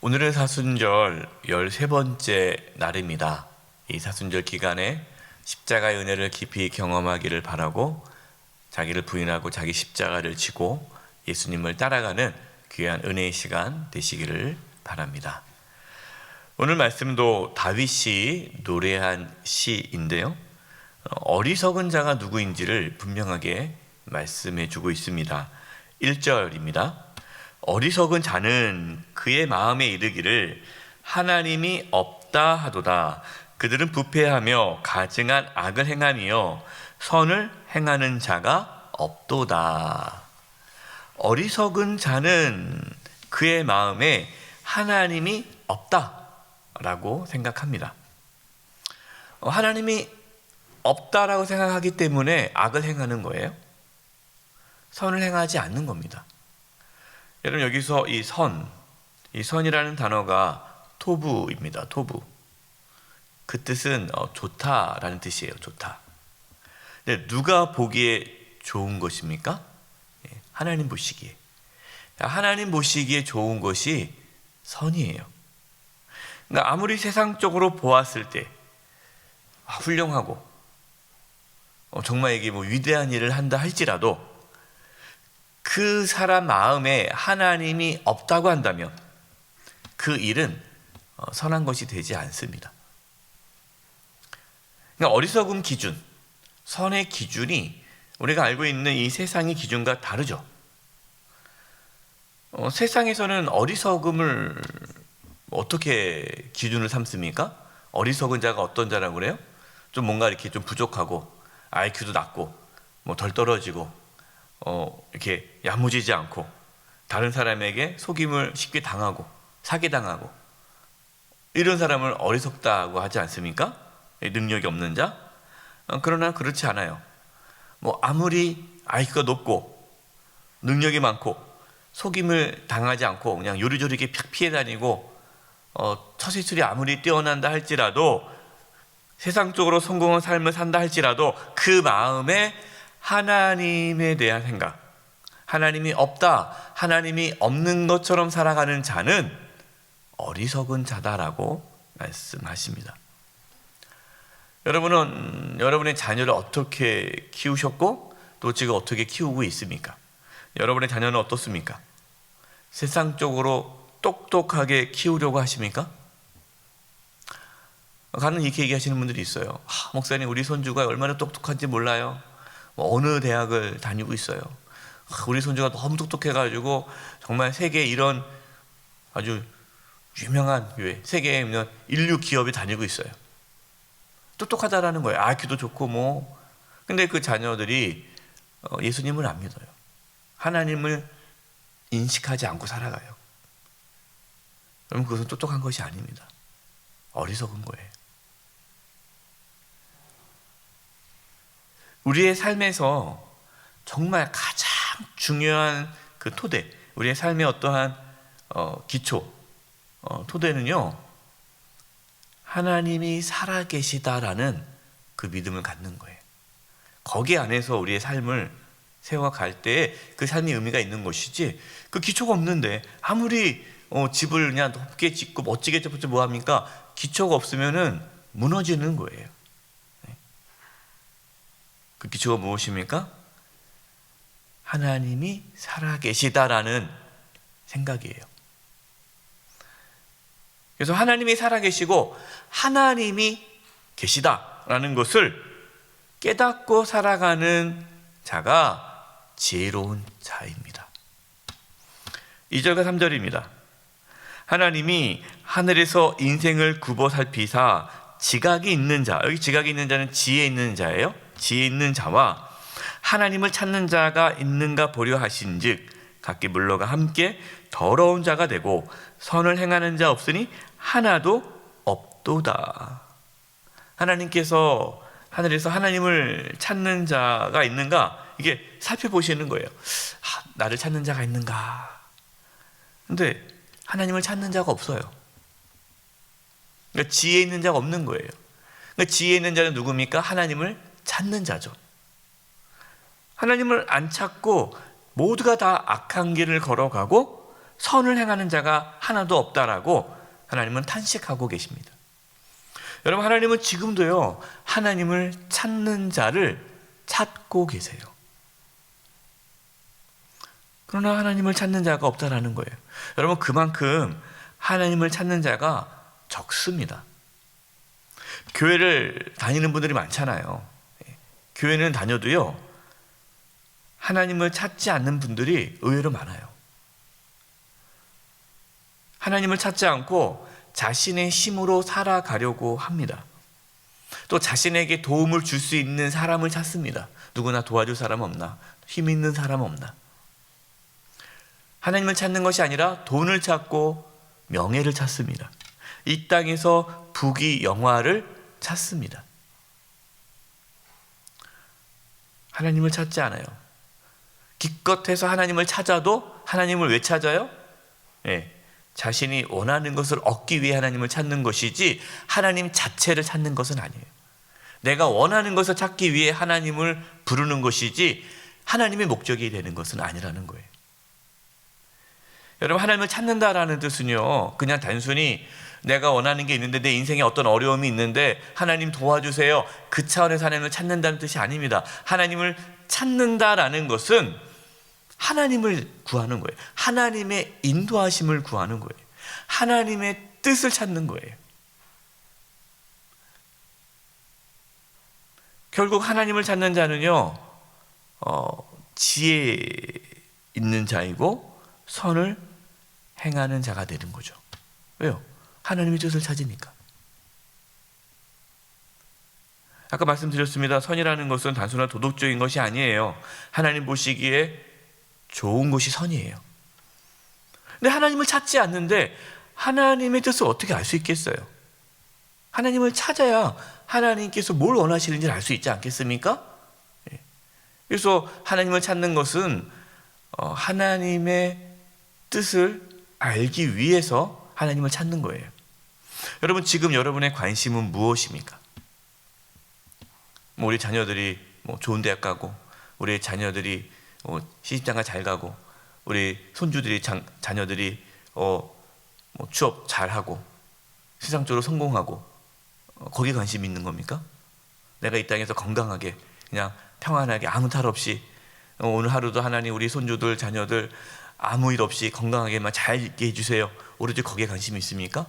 오늘은 사순절 13번째 날입니다. 이 사순절 기간에 십자가의 은혜를 깊이 경험하기를 바라고 자기를 부인하고 자기 십자가를 지고 예수님을 따라가는 귀한 은혜의 시간 되시기를 바랍니다. 오늘 말씀도 다윗이 노래한 시인데요. 어리석은 자가 누구인지를 분명하게 말씀해 주고 있습니다. 1절입니다. 어리석은 자는 그의 마음에 이르기를 하나님이 없다 하도다. 그들은 부패하며 가증한 악을 행하며 선을 행하는 자가 없도다. 어리석은 자는 그의 마음에 하나님이 없다라고 생각합니다. 하나님이 없다라고 생각하기 때문에 악을 행하는 거예요. 선을 행하지 않는 겁니다. 여러분, 여기서 이 선이라는 단어가 토부입니다. 토부. 그 뜻은 좋다라는 뜻이에요. 좋다. 근데 누가 보기에 좋은 것입니까? 하나님 보시기에. 하나님 보시기에 좋은 것이 선이에요. 그러니까 아무리 세상적으로 보았을 때 훌륭하고 정말 이게 위대한 일을 한다 할지라도 그 사람 마음에 하나님이 없다고 한다면 그 일은 선한 것이 되지 않습니다. 그러니까 어리석은 기준, 선의 기준이 우리가 알고 있는 이 세상의 기준과 다르죠. 세상에서는 어리석음을 어떻게 기준을 삼습니까? 어리석은 자가 어떤 자라고 그래요? 좀 뭔가 이렇게 좀 부족하고 IQ도 낮고 덜 떨어지고 이렇게 야무지지 않고 다른 사람에게 속임을 쉽게 당하고 사기당하고 이런 사람을 어리석다고 하지 않습니까? 능력이 없는 자? 그러나 그렇지 않아요. 아무리 IQ가 높고 능력이 많고 속임을 당하지 않고 그냥 요리조리 이렇게 팍 피해 다니고 처세술이 아무리 뛰어난다 할지라도 세상적으로 성공한 삶을 산다 할지라도 그 마음에 하나님에 대한 생각, 하나님이 없다, 하나님이 없는 것처럼 살아가는 자는 어리석은 자다라고 말씀하십니다. 여러분은 여러분의 자녀를 어떻게 키우셨고 또 지금 어떻게 키우고 있습니까? 여러분의 자녀는 어떻습니까? 세상적으로 똑똑하게 키우려고 하십니까? 가끔 이렇게 얘기하시는 분들이 있어요. 목사님, 우리 손주가 얼마나 똑똑한지 몰라요. 어느 대학을 다니고 있어요. 우리 손주가 너무 똑똑해가지고 정말 세계 이런 아주 유명한 교회, 세계에 있는 인류 기업에 다니고 있어요. 똑똑하다라는 거예요. IQ도 좋고 근데 그 자녀들이 예수님을 안 믿어요. 하나님을 인식하지 않고 살아가요. 그러면 그것은 똑똑한 것이 아닙니다. 어리석은 거예요. 우리의 삶에서 정말 가장 중요한 그 토대, 우리의 삶의 어떠한 기초, 토대는요, 하나님이 살아계시다라는 그 믿음을 갖는 거예요. 거기 안에서 우리의 삶을 세워갈 때 그 삶이 의미가 있는 것이지, 그 기초가 없는데 아무리 집을 그냥 높게 짓고 멋지게 짓고 뭐합니까? 기초가 없으면은 무너지는 거예요. 그 기초가 무엇입니까? 하나님이 살아계시다라는 생각이에요. 그래서 하나님이 살아계시고 하나님이 계시다라는 것을 깨닫고 살아가는 자가 지혜로운 자입니다. 2절과 3절입니다. 하나님이 하늘에서 인생을 굽어 살피사 지각이 있는 자, 여기 지각이 있는 자는 지혜 있는 자예요. 지혜 있는 자와 하나님을 찾는 자가 있는가 보려 하신즉 각기 물러가 함께 더러운 자가 되고 선을 행하는 자 없으니 하나도 없도다. 하나님께서 하늘에서 하나님을 찾는 자가 있는가, 이게 살펴보시는 거예요. 나를 찾는 자가 있는가. 근데 하나님을 찾는 자가 없어요. 그러니까 지혜 있는 자가 없는 거예요. 그러니까 지혜 있는 자는 누굽니까? 하나님을 찾는 자죠. 하나님을 안 찾고 모두가 다 악한 길을 걸어가고 선을 행하는 자가 하나도 없다라고 하나님은 탄식하고 계십니다. 여러분, 하나님은 지금도요, 하나님을 찾는 자를 찾고 계세요. 그러나 하나님을 찾는 자가 없다라는 거예요. 여러분, 그만큼 하나님을 찾는 자가 적습니다. 교회를 다니는 분들이 많잖아요. 교회는 다녀도요, 하나님을 찾지 않는 분들이 의외로 많아요. 하나님을 찾지 않고 자신의 힘으로 살아가려고 합니다. 또 자신에게 도움을 줄 수 있는 사람을 찾습니다. 누구나 도와줄 사람 없나? 힘 있는 사람 없나? 하나님을 찾는 것이 아니라 돈을 찾고 명예를 찾습니다. 이 땅에서 부귀 영화를 찾습니다. 하나님을 찾지 않아요. 기껏해서 하나님을 찾아도 하나님을 왜 찾아요? 자신이 원하는 것을 얻기 위해 하나님을 찾는 것이지 하나님 자체를 찾는 것은 아니에요. 내가 원하는 것을 찾기 위해 하나님을 부르는 것이지 하나님의 목적이 되는 것은 아니라는 거예요. 여러분, 하나님을 찾는다라는 뜻은요, 그냥 단순히 내가 원하는 게 있는데 내 인생에 어떤 어려움이 있는데 하나님 도와주세요, 그 차원에서 하나님을 찾는다는 뜻이 아닙니다. 하나님을 찾는다라는 것은 하나님을 구하는 거예요. 하나님의 인도하심을 구하는 거예요. 하나님의 뜻을 찾는 거예요. 결국 하나님을 찾는 자는요, 지혜 있는 자이고 선을 행하는 자가 되는 거죠. 왜요? 하나님의 뜻을 찾으니까. 아까 말씀드렸습니다. 선이라는 것은 단순한 도덕적인 것이 아니에요. 하나님 보시기에 좋은 것이 선이에요. 근데 하나님을 찾지 않는데 하나님의 뜻을 어떻게 알 수 있겠어요? 하나님을 찾아야 하나님께서 뭘 원하시는지 알 수 있지 않겠습니까? 그래서 하나님을 찾는 것은 하나님의 뜻을 알기 위해서 하나님을 찾는 거예요. 여러분, 지금 여러분의 관심은 무엇입니까? 우리 자녀들이 좋은 대학 가고, 우리 자녀들이 시집장가 잘 가고, 우리 손주들이 자녀들이 취업 잘하고 세상적으로 성공하고, 거기에 관심이 있는 겁니까? 내가 이 땅에서 건강하게 그냥 평안하게 아무 탈 없이 오늘 하루도 하나님 우리 손주들 자녀들 아무 일 없이 건강하게만 잘 있게 해주세요, 오로지 거기에 관심이 있습니까?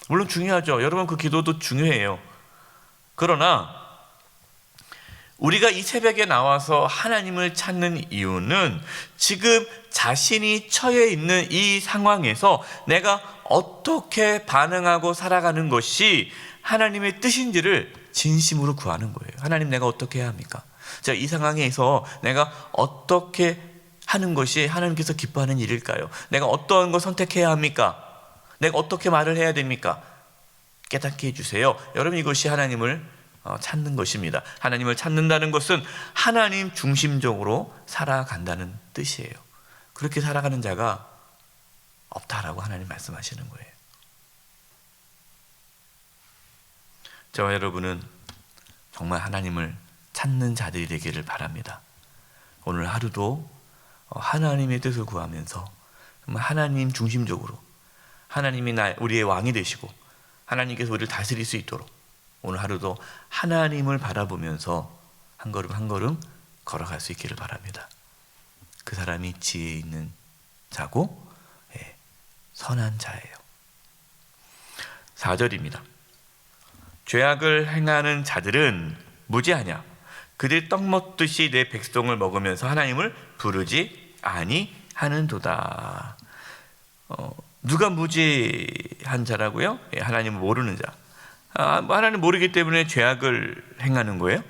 물론 중요하죠. 여러분, 그 기도도 중요해요. 그러나 우리가 이 새벽에 나와서 하나님을 찾는 이유는 지금 자신이 처해 있는 이 상황에서 내가 어떻게 반응하고 살아가는 것이 하나님의 뜻인지를 진심으로 구하는 거예요. 하나님, 내가 어떻게 해야 합니까? 자, 이 상황에서 내가 어떻게 하는 것이 하나님께서 기뻐하는 일일까요? 내가 어떤 걸 선택해야 합니까? 내가 어떻게 말을 해야 됩니까? 깨닫게 해주세요. 여러분, 이것이 하나님을 찾는 것입니다. 하나님을 찾는다는 것은 하나님 중심적으로 살아간다는 뜻이에요. 그렇게 살아가는 자가 없다라고 하나님 말씀하시는 거예요. 저와 여러분은 정말 하나님을 찾는 자들이 되기를 바랍니다. 오늘 하루도 하나님의 뜻을 구하면서 하나님 중심적으로 하나님이 우리의 왕이 되시고 하나님께서 우리를 다스릴 수 있도록 오늘 하루도 하나님을 바라보면서 한 걸음 한 걸음 걸어갈 수 있기를 바랍니다. 그 사람이 지혜 있는 자고 선한 자예요. 4절입니다. 죄악을 행하는 자들은 무지하냐? 그들이 떡 먹듯이 내 백성을 먹으면서 하나님을 부르지 아니하는도다. 누가 무지한 자라고요? 하나님을 모르는 자. 하나님 모르기 때문에 죄악을 행하는 거예요.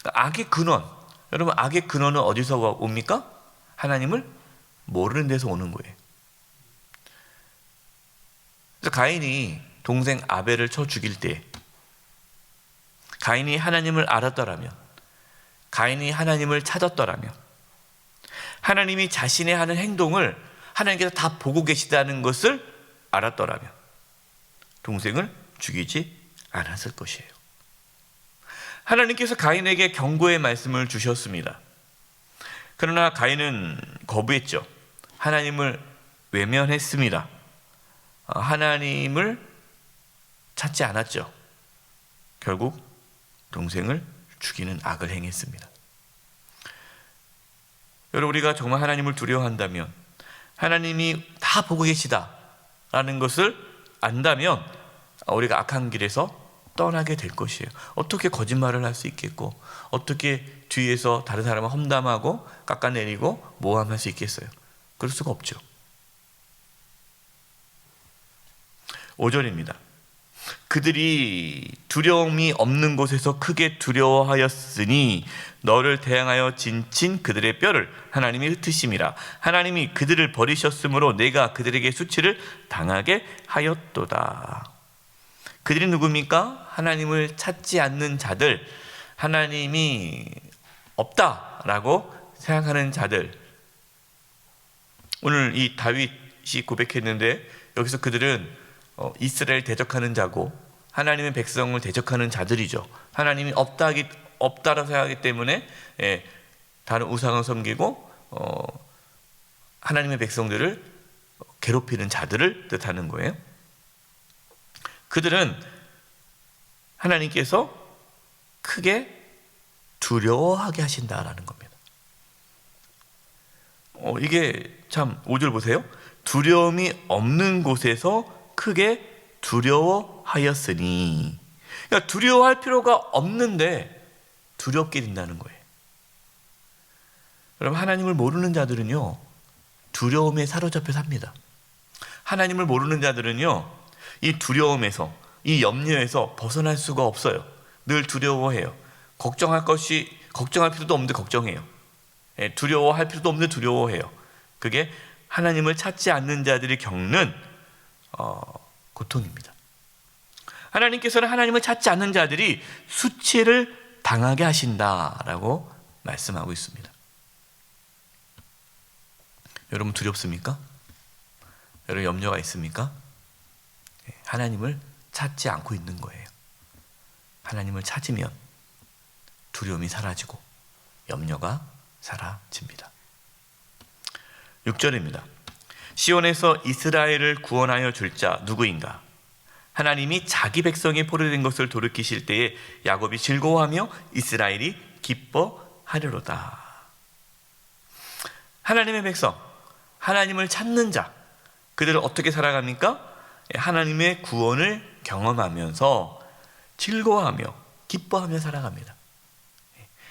악의 근원, 여러분, 악의 근원은 어디서 옵니까? 하나님을 모르는 데서 오는 거예요. 그래서 가인이 동생 아벨을 쳐 죽일 때 가인이 하나님을 알았더라면, 가인이 하나님을 찾았더라면, 하나님이 자신의 하는 행동을 하나님께서 다 보고 계시다는 것을 알았더라면 동생을 죽이지 않았을 것이에요. 하나님께서 가인에게 경고의 말씀을 주셨습니다. 그러나 가인은 거부했죠. 하나님을 외면했습니다. 하나님을 찾지 않았죠. 결국 동생을 죽이는 악을 행했습니다. 여러분, 우리가 정말 하나님을 두려워한다면, 하나님이 다 보고 계시다라는 것을 안다면 우리가 악한 길에서 떠나게 될 것이에요. 어떻게 거짓말을 할 수 있겠고, 어떻게 뒤에서 다른 사람을 험담하고 깎아내리고 모함할 수 있겠어요? 그럴 수가 없죠. 5절입니다. 그들이 두려움이 없는 곳에서 크게 두려워하였으니 너를 대항하여 진친 그들의 뼈를 하나님이 흩으심이라. 하나님이 그들을 버리셨으므로 내가 그들에게 수치를 당하게 하였도다. 그들이 누굽니까? 하나님을 찾지 않는 자들, 하나님이 없다라고 생각하는 자들. 오늘 이 다윗이 고백했는데, 여기서 그들은 이스라엘 대적하는 자고 하나님의 백성을 대적하는 자들이죠. 하나님이 없다라고 생각하기 때문에 다른 우상을 섬기고 하나님의 백성들을 괴롭히는 자들을 뜻하는 거예요. 그들은 하나님께서 크게 두려워하게 하신다라는 겁니다. 이게 참 5절 보세요. 두려움이 없는 곳에서 크게 두려워하였으니. 그러니까 두려워할 필요가 없는데 두렵게 된다는 거예요. 여러분, 하나님을 모르는 자들은요, 두려움에 사로잡혀 삽니다. 하나님을 모르는 자들은요, 이 두려움에서, 이 염려에서 벗어날 수가 없어요. 늘 두려워해요. 걱정할 필요도 없는데 걱정해요. 두려워할 필요도 없는데 두려워해요. 그게 하나님을 찾지 않는 자들이 겪는 고통입니다. 하나님께서는 하나님을 찾지 않는 자들이 수치를 당하게 하신다라고 말씀하고 있습니다. 여러분, 두렵습니까? 여러분, 염려가 있습니까? 하나님을 찾지 않고 있는 거예요. 하나님을 찾으면 두려움이 사라지고 염려가 사라집니다. 6절입니다. 시온에서 이스라엘을 구원하여 줄 자 누구인가? 하나님이 자기 백성이 포로된 것을 돌이키실 때에 야곱이 즐거워하며 이스라엘이 기뻐하리로다. 하나님의 백성, 하나님을 찾는 자, 그들은 어떻게 살아갑니까? 하나님의 구원을 경험하면서 즐거워하며 기뻐하며 살아갑니다.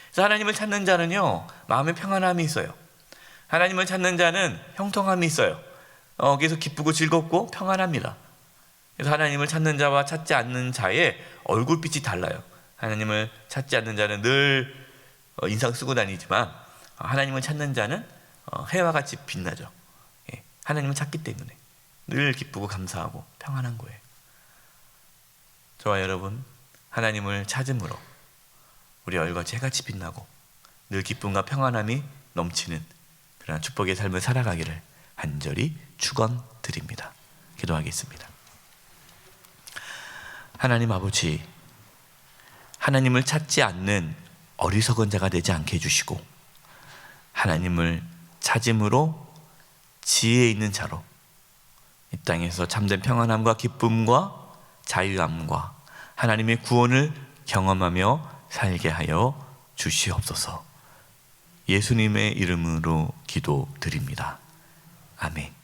그래서 하나님을 찾는 자는요, 마음에 평안함이 있어요. 하나님을 찾는 자는 형통함이 있어요. 그래서 기쁘고 즐겁고 평안합니다. 그래서 하나님을 찾는 자와 찾지 않는 자의 얼굴빛이 달라요. 하나님을 찾지 않는 자는 늘 인상 쓰고 다니지만, 하나님을 찾는 자는 해와 같이 빛나죠. 하나님을 찾기 때문에 늘 기쁘고 감사하고 평안한 거예요. 저와 여러분, 하나님을 찾음으로 우리 얼굴같이 해같이 빛나고 늘 기쁨과 평안함이 넘치는 그런 축복의 삶을 살아가기를 간절히 축원드립니다. 기도하겠습니다. 하나님 아버지, 하나님을 찾지 않는 어리석은 자가 되지 않게 해주시고, 하나님을 찾음으로 지혜 있는 자로 이 땅에서 참된 평안함과 기쁨과 자유함과 하나님의 구원을 경험하며 살게 하여 주시옵소서. 예수님의 이름으로 기도드립니다. 아멘.